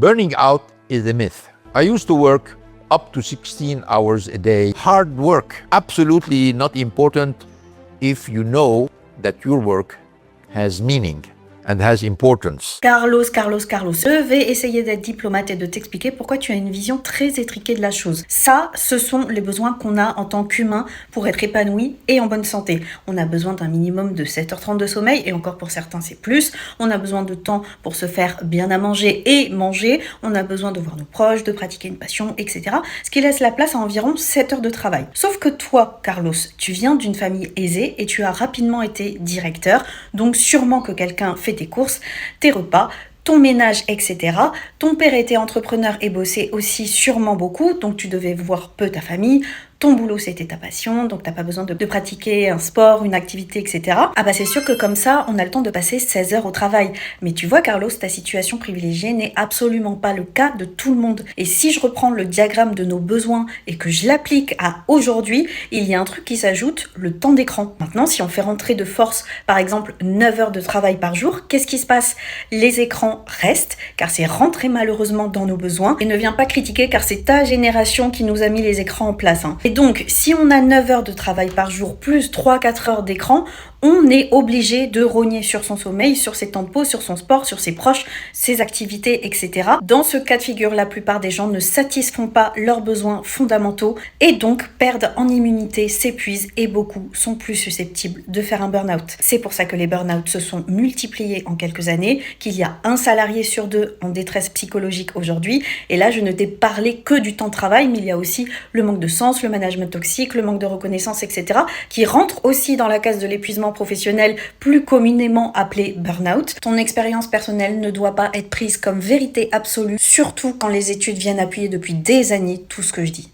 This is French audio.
Burning out is a myth. I used to work up to 16 hours a day. Hard work, absolutely not important if you know that your work has meaning and has importance. Carlos, je vais essayer d'être diplomate et de t'expliquer pourquoi tu as une vision très étriquée de la chose. Ça, ce sont les besoins qu'on a en tant qu'humain pour être épanoui et en bonne santé. On a besoin d'un minimum de 7h30 de sommeil, et encore pour certains c'est plus. On a besoin de temps pour se faire bien à manger et manger. On a besoin de voir nos proches, de pratiquer une passion, etc. Ce qui laisse la place à environ 7 heures de travail. Sauf que toi, Carlos, tu viens d'une famille aisée et tu as rapidement été directeur, donc sûrement que quelqu'un fait tes courses, tes repas, ton ménage, etc. Ton père était entrepreneur et bossait aussi sûrement beaucoup, donc tu devais voir peu ta famille. Ton boulot, c'était ta passion, donc t'as pas besoin de pratiquer un sport, une activité, etc. Ah bah c'est sûr que comme ça, on a le temps de passer 16 heures au travail. Mais tu vois, Carlos, ta situation privilégiée n'est absolument pas le cas de tout le monde. Et si je reprends le diagramme de nos besoins et que je l'applique à aujourd'hui, il y a un truc qui s'ajoute, le temps d'écran. Maintenant, si on fait rentrer de force, par exemple, 9 heures de travail par jour, qu'est-ce qui se passe? Les écrans restent, car c'est rentré malheureusement dans nos besoins. Et ne viens pas critiquer, car c'est ta génération qui nous a mis les écrans en place. Et donc, si on a 9 heures de travail par jour, plus 3-4 heures d'écran, on est obligé de rogner sur son sommeil, sur ses temps de pause, sur son sport, sur ses proches, ses activités, etc. Dans ce cas de figure, la plupart des gens ne satisfont pas leurs besoins fondamentaux et donc perdent en immunité, s'épuisent et beaucoup sont plus susceptibles de faire un burn-out. C'est pour ça que les burn-out se sont multipliés en quelques années, qu'il y a un salarié sur 2 en détresse psychologique aujourd'hui. Et là, je ne t'ai parlé que du temps de travail, mais il y a aussi le manque de sens, le management toxique, le manque de reconnaissance, etc. qui rentrent aussi dans la case de l'épuisement professionnel, plus communément appelé burn-out. Ton expérience personnelle ne doit pas être prise comme vérité absolue, surtout quand les études viennent appuyer depuis des années tout ce que je dis.